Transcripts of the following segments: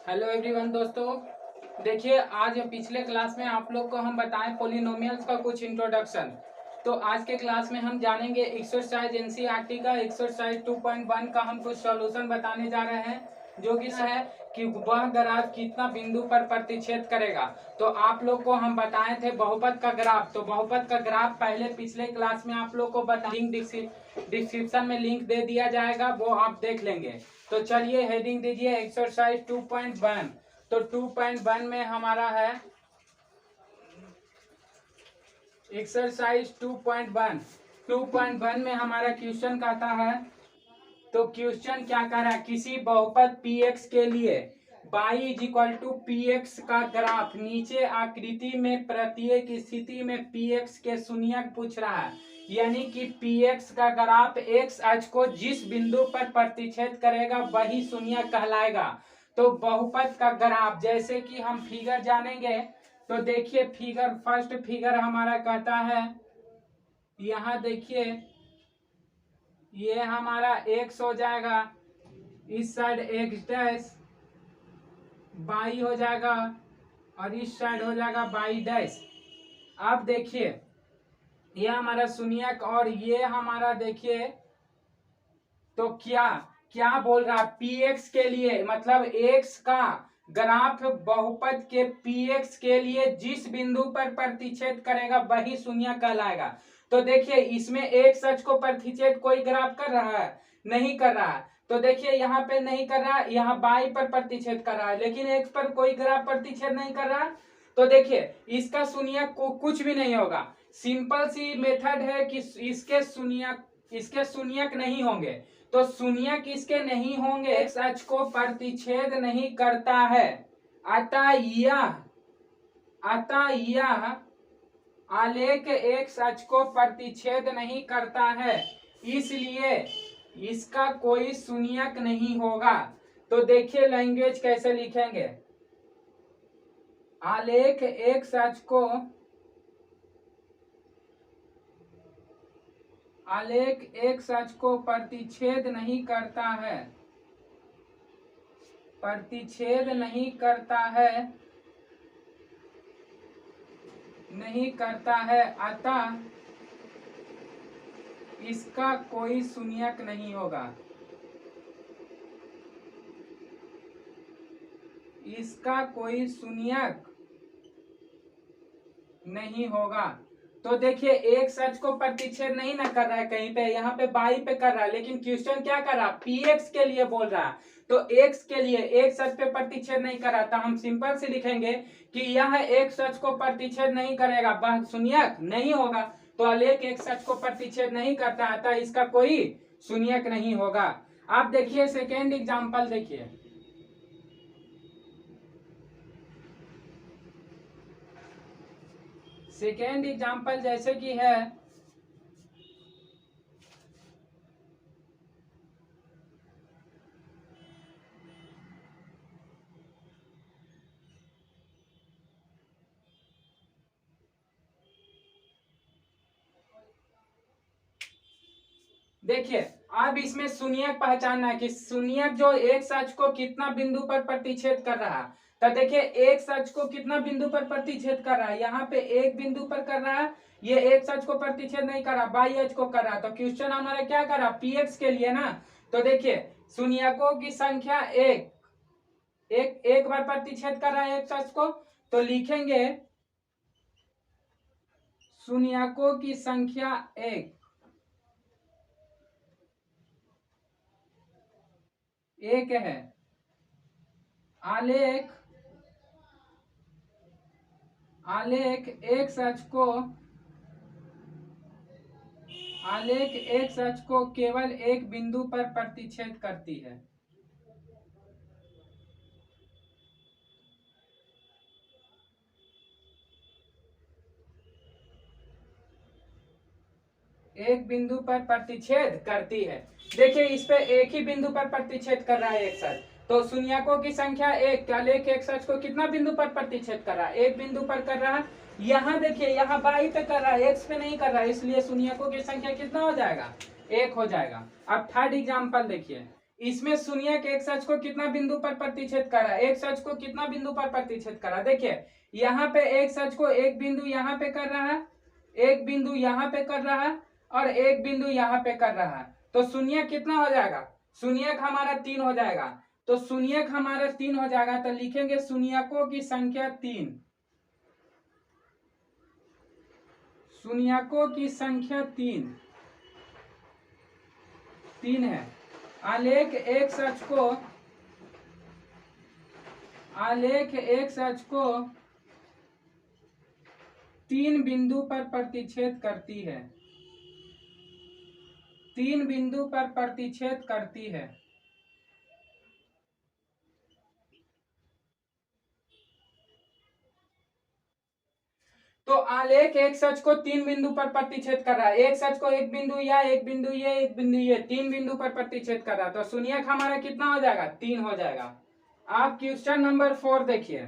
Hello everyone दोस्तों, देखिए आज पिछले क्लास में आप लोग को हम बताएं पोलिनोमियल्स का कुछ इंट्रोडक्शन। तो आज के क्लास में हम जानेंगे एक्सरसाइज एनसीईआरटी का एक्सरसाइज 2.1 का हम कुछ सॉल्यूशन बताने जा रहे हैं, जो कि है कि वह ग्राफ कितना बिंदु पर प्रतिच्छेद करेगा। तो आप लोग को हम बताए थे बहुपद का ग्राफ, तो बहुपद का ग्राफ पहले पिछले क्लास में आप लोग को लिंक डिस्क्रिप्शन में लिंक दे दिया जाएगा, वो आप देख लेंगे। तो चलिए हेडिंग दीजिए एक्सरसाइज 2.1। तो 2.1 में हमारा है एक्सरसाइज 2.1 में हमारा क्वेश्चन कहता है, तो क्वेश्चन क्या कर रहा है, किसी बहुपद px के लिए y is equal to px का ग्राफ नीचे आकृति में प्रत्येक स्थिति में px के शून्यक पूछ रहा है। यानी कि px का ग्राफ x अक्ष को जिस बिंदु पर प्रतिच्छेद करेगा वही शून्यक कहलाएगा। तो बहुपद का ग्राफ जैसे कि हम फिगर जानेंगे, तो देखिए फिगर, फर्स्ट फिगर हमारा कहता है, यहाँ देखिए ये हमारा x हो जाएगा, इस साइड x डैश, y हो जाएगा और इस साइड हो जाएगा y डैश। अब देखिए ये हमारा शून्यक और ये हमारा देखिए, तो क्या क्या बोल रहा है px के लिए, मतलब x का ग्राफ बहुपद के px के लिए जिस बिंदु पर प्रतिच्छेद करेगा वही शून्य कहलाएगा। तो देखिए इसमें x अक्ष को प्रतिच्छेद कोई ग्राफ कर रहा है, नहीं कर रहा है। तो देखिए यहाँ पे नहीं कर रहा है, यहाँ y पर प्रतिच्छेद कर रहा है, लेकिन x पर कोई ग्राफ प्रतिच्छेद नहीं कर रहा है। तो देखिए इसका शून्यक को कुछ भी नहीं होगा। सिंपल सी मेथड है कि इसके शून्यक नहीं होंगे। तो शून्यक इसके नहीं होंगे, x अक्ष को प्रतिच्छेद नहीं करता है, अतः यह आलेख x अक्ष को प्रतिच्छेद नहीं करता है, इसलिए इसका कोई शून्यक नहीं होगा। तो देखिए लैंग्वेज कैसे लिखेंगे, आलेख x अक्ष को प्रतिच्छेद नहीं करता है, अतः इसका कोई शून्यक नहीं होगा, इसका कोई शून्यक नहीं होगा। तो देखिए एक अक्ष को प्रतिच्छेद नहीं ना कर रहा है कहीं पे, यहाँ पे y पे कर रहा है, लेकिन क्वेश्चन क्या कर रहा है, px के लिए बोल रहा है। तो x के लिए एक अक्ष पे प्रतिच्छेद नहीं कर रहा, तो हम सिंपल से लिखेंगे कि यह एक अक्ष को प्रतिच्छेद नहीं करेगा, वह शून्यक नहीं होगा। तो आलेख एक अक्ष को प्रतिच्छेद नहीं करता है, अतः इसका कोई शून्यक नहीं होगा। आप देखिए सेकेंड एग्जाम्पल देखिए, सेकेंड एग्जाम्पल जैसे कि है, देखिए अब इसमें शून्यक पहचानना है कि शून्यक जो एक अक्ष को कितना बिंदु पर प्रतिच्छेद कर रहा है। तो देखिए एक अक्ष को कितना बिंदु पर प्रतिच्छेद कर रहा है, यहाँ पे एक बिंदु पर कर रहा है, ये एक अक्ष को प्रतिच्छेद नहीं कर रहा, बाई अक्ष को कर रहा है। तो क्वेश्चन हमारा क्या कर रहा, px के लिए ना। तो देखिए शून्यकों की संख्या एक बार प्रतिच्छेद कर रहा है एक अक्ष को, तो लिखेंगे शून्यकों की संख्या एक है। आलेख एक अक्ष को केवल एक बिंदु पर प्रतिच्छेद करती है। एक बिंदु पर प्रतिच्छेद करती है। देखिए इस पे एक ही बिंदु पर प्रतिच्छेद कर रहा है एक अक्ष, तो शून्यकों की संख्या एक, आलेख एक अक्ष को कितना बिंदु पर प्रतिच्छेद कर रहा है, एक बिंदु पर कर रहा है। यहाँ देखिए यहाँ बाई पे कर रहा है, एक्स पे नहीं कर रहा है, इसलिए शून्यकों की संख्या कितना हो जाएगा, एक हो जाएगा। अब थर्ड एग्जाम्पल देखिए, इसमें शून्यक एक सच को कितना बिंदु पर प्रतिच्छेद कर रहा है, एक सच को कितना बिंदु पर प्रतिच्छेद कर रहा है। देखिए यहाँ पे एक सच को एक बिंदु यहाँ पे कर रहा है, एक बिंदु यहाँ पे कर रहा है और एक बिंदु यहाँ पे कर रहा है। तो शून्यक कितना हो जाएगा, शून्यक हमारा 3 हो जाएगा। तो शून्यक हमारा 3 हो जाएगा, तो लिखेंगे शून्यकों की संख्या 3, शून्यकों की संख्या 3 है। आलेख एक सच को 3 बिंदु पर प्रतिच्छेद करती है, 3 बिंदु पर प्रतिच्छेद करती है। तो आलेख एक सच को 3 बिंदु पर प्रतिच्छेद कर रहा है, एक सच को एक बिंदु या एक बिंदु ये एक बिंदु ये 3 बिंदु पर प्रतिच्छेद कर रहा है। तो शून्यक हमारा कितना हो जाएगा, 3 हो जाएगा। आप क्वेश्चन नंबर 4 देखिए।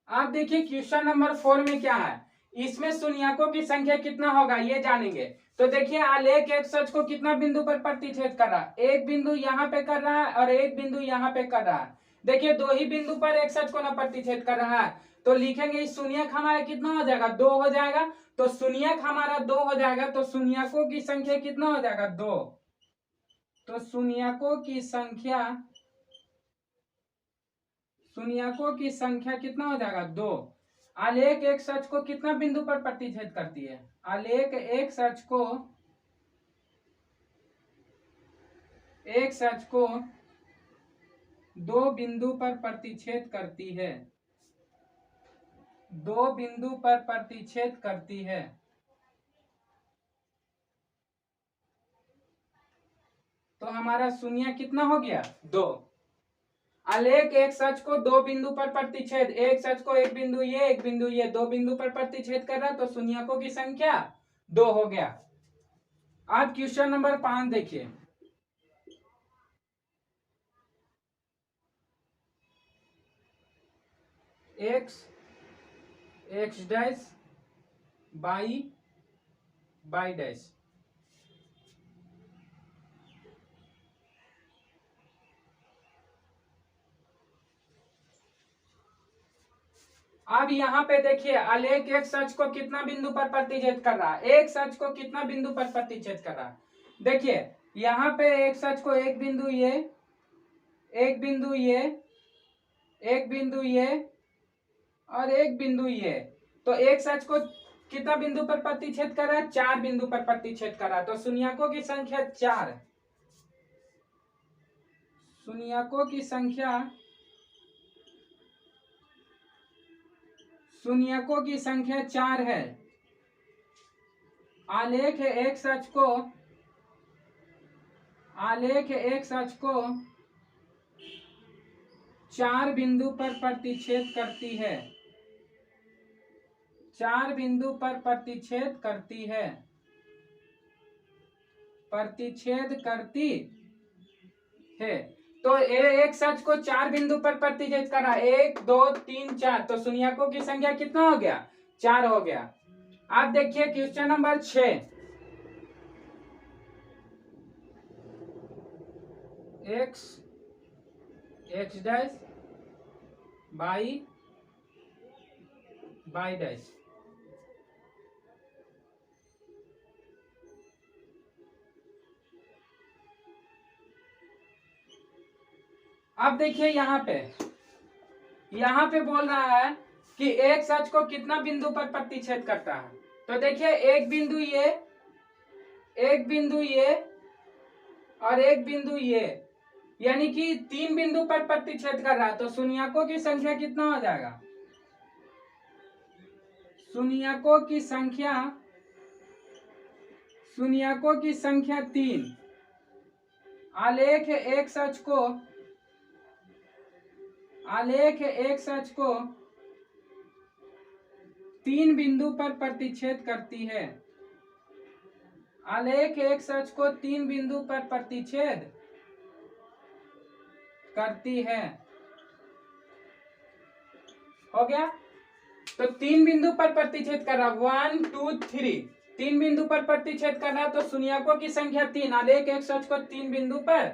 आप देखिए क्वेश्चन नंबर 4 में क्या है, इसमें शून्यकों की संख्या कितना होगा ये जानेंगे। तो देखिए आलेख एक सच को कितना बिंदु पर प्रतिच्छेद कर रहा है, एक बिंदु यहाँ पे कर रहा है और एक बिंदु यहाँ पे कर रहा है। देखिए 2 ही बिंदु पर एक सच को ना प्रतिच्छेद कर रहा है, तो लिखेंगे इस शून्यक हमारा कितना हो जाएगा, 2 हो जाएगा। तो शून्यक हमारा 2 हो जाएगा, तो शून्यकों की संख्या कितना हो जाएगा, 2। तो शून्यकों की संख्या कितना हो जाएगा, 2। आलेख एक सच को कितना बिंदु पर प्रतिच्छेद करती है, आलेख एक सच को 2 बिंदु पर प्रतिच्छेद करती है, 2 बिंदु पर प्रतिच्छेद करती है। तो हमारा शून्य कितना हो गया, 2। आलेख एक सच को 2 बिंदु पर प्रतिच्छेद, एक सच को एक बिंदु ये एक बिंदु ये 2 बिंदु पर प्रतिच्छेद कर रहा है, तो शून्यकों की संख्या 2 हो गया। आप क्वेश्चन नंबर 5 देखिए। X dash by dash. अब यहाँ पे देखिए आलेख एक सच को कितना बिंदु पर प्रतिच्छेद कर रहा है, एक सच को कितना बिंदु पर प्रतिच्छेद कर रहा है। देखिए यहाँ पे एक सच को एक बिंदु ये एक बिंदु ये एक बिंदु ये और एक बिंदु ये, तो एक सच को कितना बिंदु पर प्रतिच्छेद कर रहा है, 4 बिंदु पर प्रतिच्छेद कर रहा है। तो शून्यकों की संख्या 4, शून्यकों की संख्या 4 है। आलेख एक सच को 4 बिंदु पर प्रतिच्छेद करती है, 4 बिंदु पर प्रतिच्छेद करती है, तो एक सच को 4 बिंदु पर प्रतिच्छेद कर रहा है, 1 2 3 4, तो शून्यकों की संख्या कितना हो गया, 4 हो गया। आप देखिए question number 6। X dash by dash. अब देखिए यहाँ पे बोल रहा है कि एक सच को कितना बिंदु पर प्रतिच्छेद करता है। तो देखिए एक बिंदु ये और एक बिंदु ये, यानी कि 3 बिंदु पर प्रतिच्छेद कर रहा है। तो शून्यकों की संख्या कितना हो जाएगा, शून्यकों की संख्या 3। आलेख एक सच को 3 बिंदु पर प्रतिच्छेद करती है, आलेख एक सच को 3 बिंदु पर प्रतिच्छेद करती है। हो गया। तो 3 बिंदु पर प्रतिच्छेद कर रहा 1 2 3, 3 बिंदु पर प्रतिच्छेद कर रहा तो शून्यकों की संख्या 3, आलेख एक सच को 3 बिंदु पर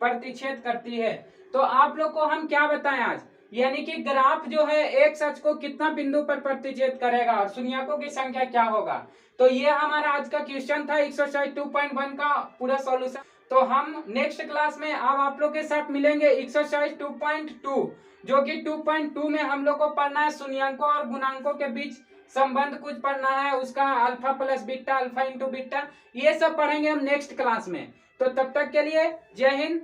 प्रतिच्छेद करती है। तो आप लोग को हम क्या बताएं आज, यानी कि ग्राफ जो है एक सच को कितना बिंदु पर प्रतिच्छेद करेगा और शून्यकों की संख्या क्या होगा। तो ये हमारा आज का क्वेश्चन था एक्सरसाइज 2.1 का पूरा सॉल्यूशन। तो हम नेक्स्ट क्लास में अब आप लोग के साथ मिलेंगे एक्सरसाइज 2.2, जो कि 2.2 में हम लोग को पढ़ना है शून्यकों और गुणांकों के बीच संबंध कुछ पढ़ना है, उसका alpha plus beta, alpha into beta, ये सब पढ़ेंगे हम नेक्स्ट क्लास में। तो तब तक के लिए जय हिंद।